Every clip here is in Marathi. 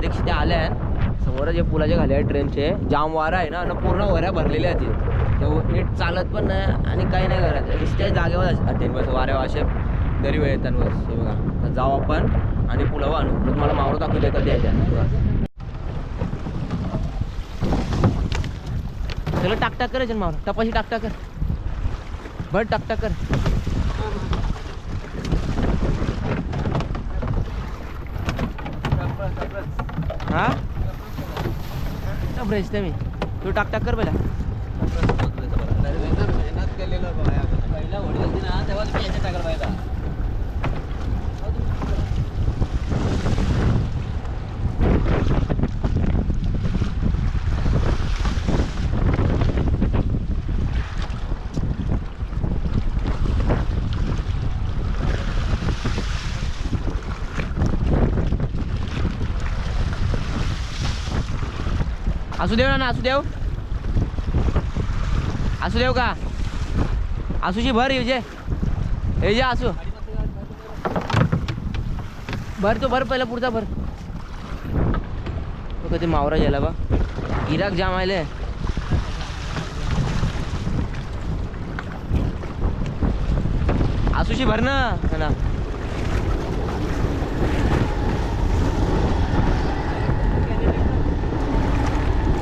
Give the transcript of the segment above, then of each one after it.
प्रत्यक्ष ते आले आहे समोरच जे पुलाच्या खाली आहे ट्रेनचे जाम वारा आहे ना पूर्ण वऱ्या भरलेल्या आहेत ते नीट चालत पण नाही आणि काही नाही करत नुसत्या जागेवर ते बस वाऱ्या असे दरी वेळ येतात बस हे बघा तर जाऊ आपण आणि पुलावर आणू मग मला मावळ दाखवते कधी यायच्या बघा चला टाकटाक करायचं मावळ टपाशी टाकटाक कर भर टाकटाक कर हा ब्रेसते मी तू टाकटाक कर पहिला मेहनत केलेलं पहिला वडील ना तेव्हा तुम्ही याच्या टाकलं पाहिजे असू देव ना असू देव का आसूची भर ये जे आसू भर तो भर पहिला पुढचा भर तो कधी मावरा गेला बा गिराक जाम आले आसूची भर ना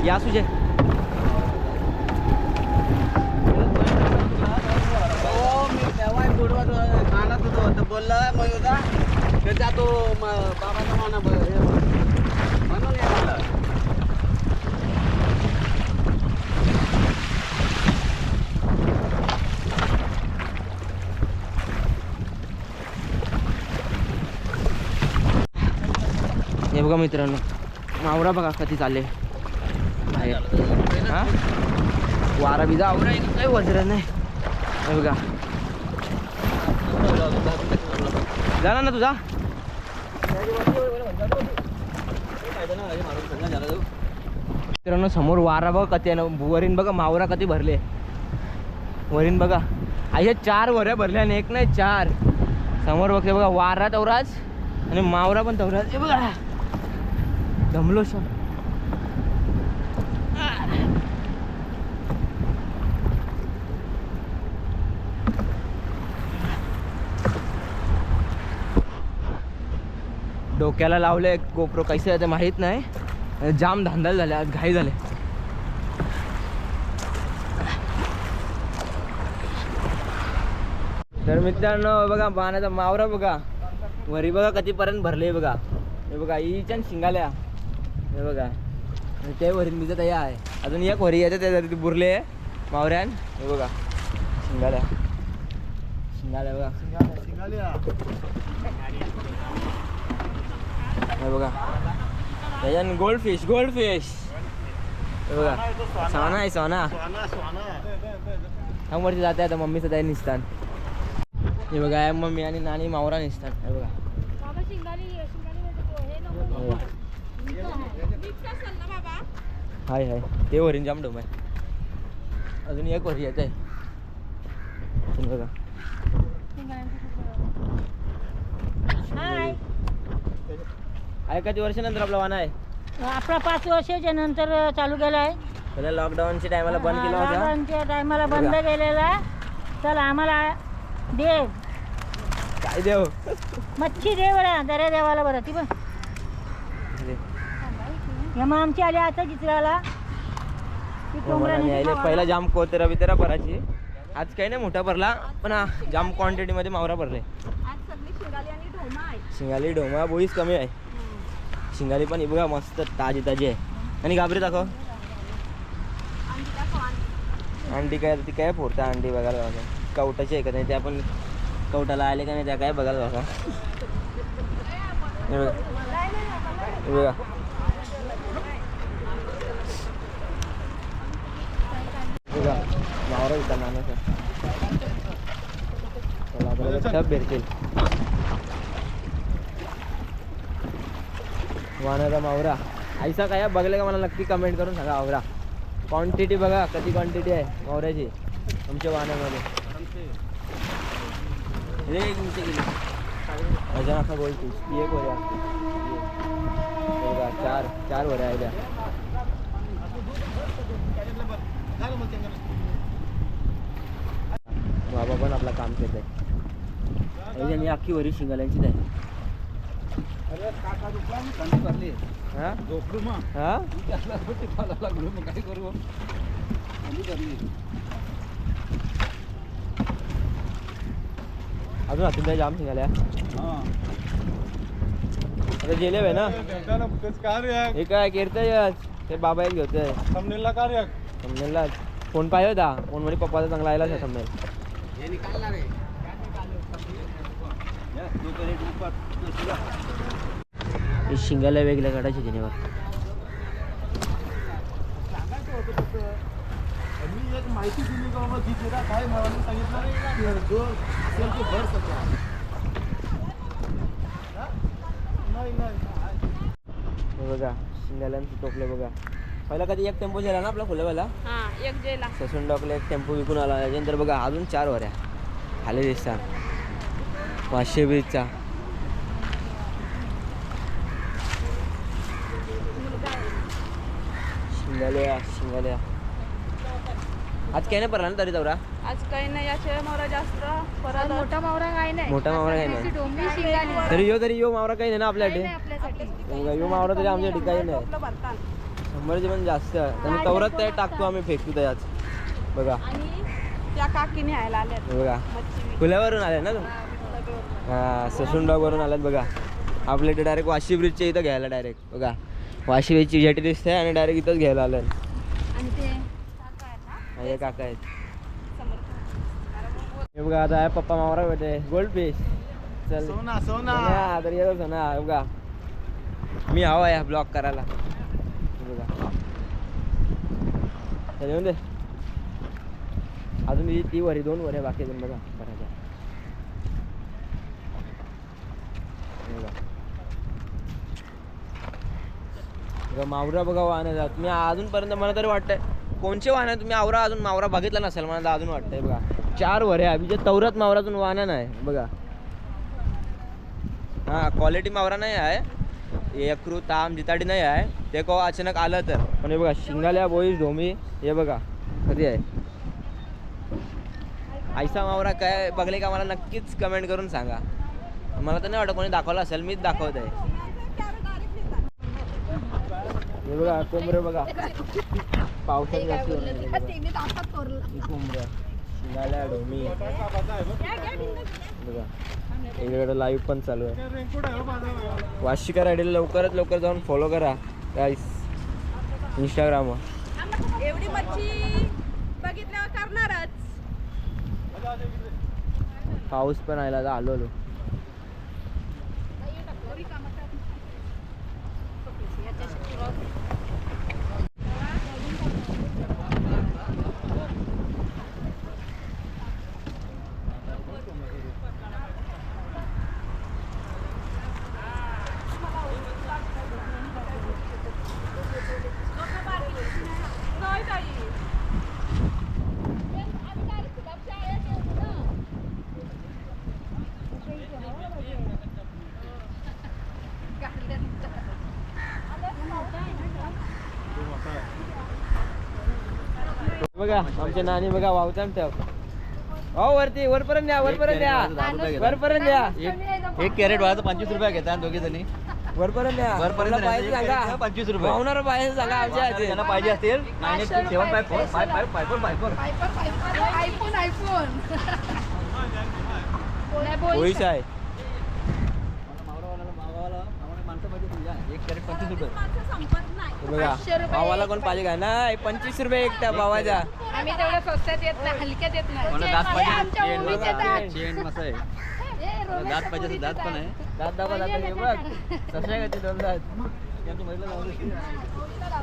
या सुजे बोलला मयुदा त्याचा तो बाबाचा माना म्हणून येणार हे बघा मित्रांनो मावरा बघा कधी चालले हा वारा बिजा आवरा काही वजर नाही हे बघा झाला ना तुझा मित्रांनो समोर वारा बघा कधी आहे ना वरीन बघा मावरा कधी भरले वरीन बघा अशा 4 वऱ्या भरल्या आणि एक नाही 4 समोर बघते बघा वारा तेवढाच आणि मावरा पण तेवढाच हे बघा दमलो सर डोक्याला लावले गोप्रो कैसे ते माहीत नाही जाम धांदल झाले आज घाई झाले तर मित्रांनो बघा बाणाचा मावरा बघा वरी बघा कितीपर्यंत भरले बघा हे बघा हीच्या शिंगाल्या हे बघा ते वरीन बिजत आहे अजून एक वरी येते ते बुरले मावऱ्यान हे बघा शिंगाल्या शिंगाल्या बघा हे बघा त्याच्यान गोल्ड फिश हे बघा सोना आहे सोना हा वरती जाते आता मम्मी सध्या निसतान हे बघा मम्मी आणि नानी मावरा निसतान हे बघा हाय हाय ते वरीन जाम डोम आहे अजून एक वरी येत आहे बघा आहे किती वर्षानंतर आपला वाना आहे आपला 5 वर्षाच्या नंतर चालू केला आहे पहिल्या लॉकडाऊनच्या टायमाला बंद केला होता लॉकडाऊनच्या टायमाला बंद केलेला चल आम्हाला देव काय देव मच्छी दे बरं दर्या देवाला बरं ती पण मग आमची आली आता चित्राला पहिला जाम कोतेरा बितेरा भरायची आज काही नाही मोठा भरला पण जाम क्वांटिटी मध्ये मावरा भरले शिंगाली ढोमा बोईस कमी आहे शिंगाली पण बघा मस्त ताजी आहे आणि घाबरी दाखव अंडी काय ती काय फोडता अंडी बघायला बघा कवटाची आहे का नाही त्या पण कवटाला आले का नाही त्या काय बघायला बघा बघा बघा मावरा होता नानाचा सब भेटतील वानाचा मावरा ऐसा काय बघले का मला नक्की कमेंट करून सांगा मावरा क्वांटिटी बघा किती क्वांटिटी आहे मावऱ्याची तुमच्या वाहनामध्ये अजून असा गोल फिश ती एक बघा 4 चार वऱ्या आहे त्या. बाबा पण आपला काम करत आहे. आणि अख्खी वरी शिंगाल्यांचीच आहे. हा हा काय करू अजून हातून त्या जाम शिंगाल्या आता गेले आहे ना. हे काय केरतय ते बाबा एक घेतोय थंबनेलला कार्य थंबनेलला फोन पाहिजे होता. फोन मध्ये पप्पाचा चांगला आयलाच आहे थंबनेल. हे निकालणार आहे हे शिंगाल्या वेगळ्या काढायचे जेव्हा मी एक माहिती दिली का बाबा जी तेरा काय मला सांगितलं जो असेल तो भर सकता नाही हे बघा शिंगाल्यांचं टोपले बघा. पहिला कधी एक टेम्पो झाला ना आपला फुलेवाला एक जेला ससून डॉकला एक टेम्पो विकून आला. त्याच्यानंतर बघा अजून 4 वऱ्या खाली दिसतात. 520चा शिंगाल्या आज काय नाही पडला ना तरी चौरा. आज काही नाही याचे मोरा जास्त परत मोठा मावरा काय नाही. मोठा मावरा काही नाही डोंबी शिंगाली तरी यो मावरा काही नाही ना आपल्यासाठी. आपल्यासाठी यो मावरा तरी आमच्या ठिकाणी नाही. 100चे पण जास्त आणि तवरात ते टाकतो आम्ही फेकतो त्याच. बघा आणि त्या काकीने यायला आल्या हे बघा फुल्यावरून आले ना. हां ससून डॉगवरून आल्यात बघा. आपल्या इथे डायरेक्ट वाशी ब्रिजच्या इथं घ्यायला डायरेक्ट बघा. वाशी ब्रिजची जेटी दिसते आणि डायरेक्ट इथंच घ्यायला आलं. आणि ते हे काका आहेत हे बघा. आता आहे पप्पा मावरा भेटे गोल्ड फिश. चल सोना सोना तर येतो सोना. हे बघा मी हवा आहे ब्लॉक करायला. हे बघा चल येऊन दे. अजून ती वरी 2 वऱ्या बाकी अजून बघा करायच्या. बघा मावरा बघा वाहन तुम्ही अजूनपर्यंत मला तरी वाटतंय कोणचे वाहन आहे तुम्ही आवरा अजून मावरा बघितला नसेल मला तर अजून वाटतंय. बघा 4 वऱ्या अभिजे तवरात मावरातून वाहन नाही बघा. हां क्वालिटी मावरा नाही आहे. यक्रू ताम जिताडी नाही आहे. ते को अचानक आलं तर पण हे बघा शिंगाल्या बोईस ढोमी हे बघा कधी आहे. ऐसा मावरा काय बघले का मला नक्कीच कमेंट करून सांगा. मला तर नाही वाटत कोणी दाखवलं असेल मीच दाखवत आहे. हे बघा कोंबरे बघा पावसात जास्त कोंबड्या शिंगाल्या ढोमी बघा. वेगवेगळं लाईव्ह पण चालू आहे. वाशिका रायडीला लवकर जाऊन फॉलो करा गाईस इंस्टाग्रामवर. एवढी मच्छी बघितल्यावर करणारच. पाऊस पण आला आलो. बघा आमच्या नानी बघा वावताम ठेव. हो वरती वरपर्यंत द्या वरपर्यंत द्या. एक कॅरेट व्हायचं 25 रुपये घेतात दोघे जणी. वरपर्यंत द्या. वरपर्यंत पाहिजे सांगा 25 रुपये. पाहुणार पाहिजे सांगा आमच्या हाती. त्यांना पाहिजे असतील 9874555454. होईच आहे. माणसं पाहिजे. एक कॅरेट 25 रुपये. बघा भावाला कोण पाहिजे का नाही 25 रुपये एकट्या भावाच्या. आम्ही तेवढं स्वस्तात येत नाही हलक्यात येत नाही. मला दात पाहिजे. आमच्या चेन उमीचे बघा. दात. चेन मस्त आहे. मला दात पाहिजे. दात पण आहे. दात दाखवा दात हे बघ कसं आहे का ते 2 दात.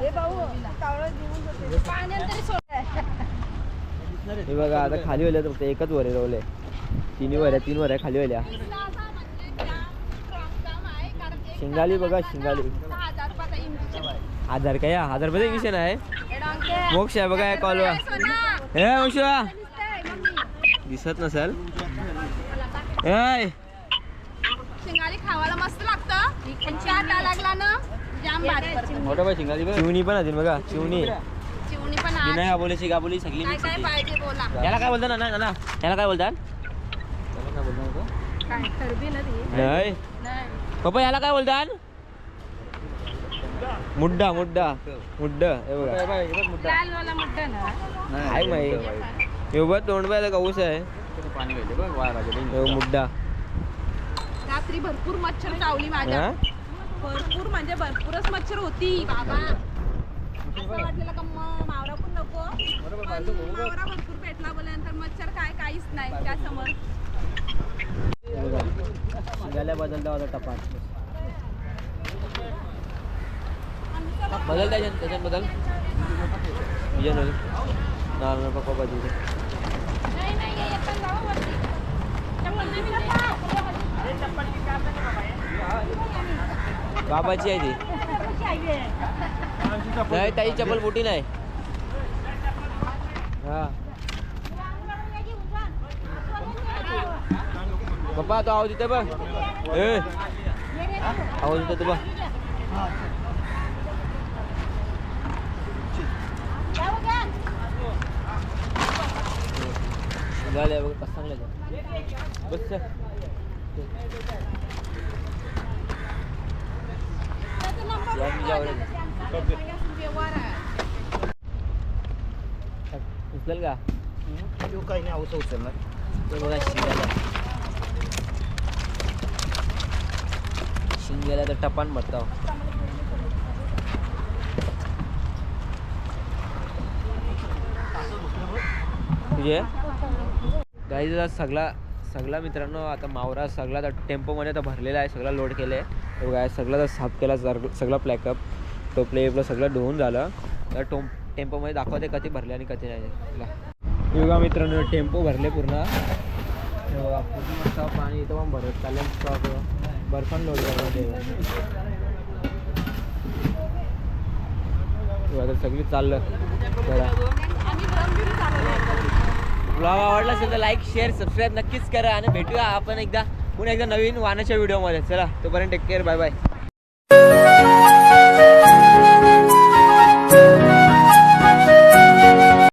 हे भाऊ कावळं जीवन होते. पाण्यात तरी सोड. हे बघा आता खाली होल्या फक्त एकच वरे रवले. 3 वऱ्या खाली होल्या. शिंगाली बघा शिंगाली 1000 काय 1000 रुपये विषय नाही. मोक्ष आहे बघा कॉलवा. हे मोक्षा दिसत नसेल. शिंगाली खावायला मस्त लागतं. पण चहा लागला ना जाम भारी करतात. मोठं बाई शिंगाली बघ. चिवणी पण असेल बघा चिवणी चिवणी पण आज बिना गाबोलीची गाबोली सगळी काय mix काय होती. पाहिजे बोला. याला काय बोलतात ना याला काय बोलतात काय खरबी ना ती? नाही नाही. पप्पा याला काय बोलतात मुड्डा मुड्डा मुड्ड हे बघा लाल वाला मुद्दा ना. काय माहिती हे बघ तोंड बाय गऊस आहे हे मुड्डा रात्री भरपूर मच्छर चावली माझ्या. हा? भरपूर म्हणजे भरपूरच मच्छर होती बाबा. असं वाटलेलं का मावरा पण नको. पण मावरा भरपूर पेटला बोलल्यानंतर मच्छर काय काहीच नाही त्या समोर. हे बघा शिंगाल्या बदलता होता टपाट बदल त्याच्यात बदल ना पप्पा बदल नाही नाही येतात जाऊ वरती. चप्पल नाही मिळत का? बाबाची आहे ती नाही ताई चप्पल मोठी नाही हा पप्पा तो आवाज येते बघ ए आवाज येते तू बघ झाले बघ कसं चांगलं बस त्याचा नंबर या मी जाऊ रे. व्यवहार आहे. उचलेल का तो काही नाही आवश्यक उचलणार. ते बघा शिंग्याला तर टपान भरता तुझे गाईचा सगळा मित्रांनो आता मावरा सगळा आता टेम्पोमध्ये आता भरलेला आहे सगळा लोड केलं आहे बघा सगळा साफ केला सगळा प्लॅकअप टोपले आपलं सगळं धुवून झालं तर टेम्पोमध्ये दाखवते कधी भरले आणि कधी नाही हे बघा मित्रांनो टेम्पो भरले पूर्ण हे बघा पूर्ण मस्त पाणी इथं पण भरत चालेल स्टॉक बर्फान लोड करणार आता सगळी चाललं जरा ब्लॉग आवडला असेल तर लाईक शेअर सबस्क्राईब नक्कीच करा आणि भेटूया आपण पुन्हा एकदा नवीन वाहनाच्या व्हिडिओमध्ये चला तोपर्यंत टेक केअर बाय बाय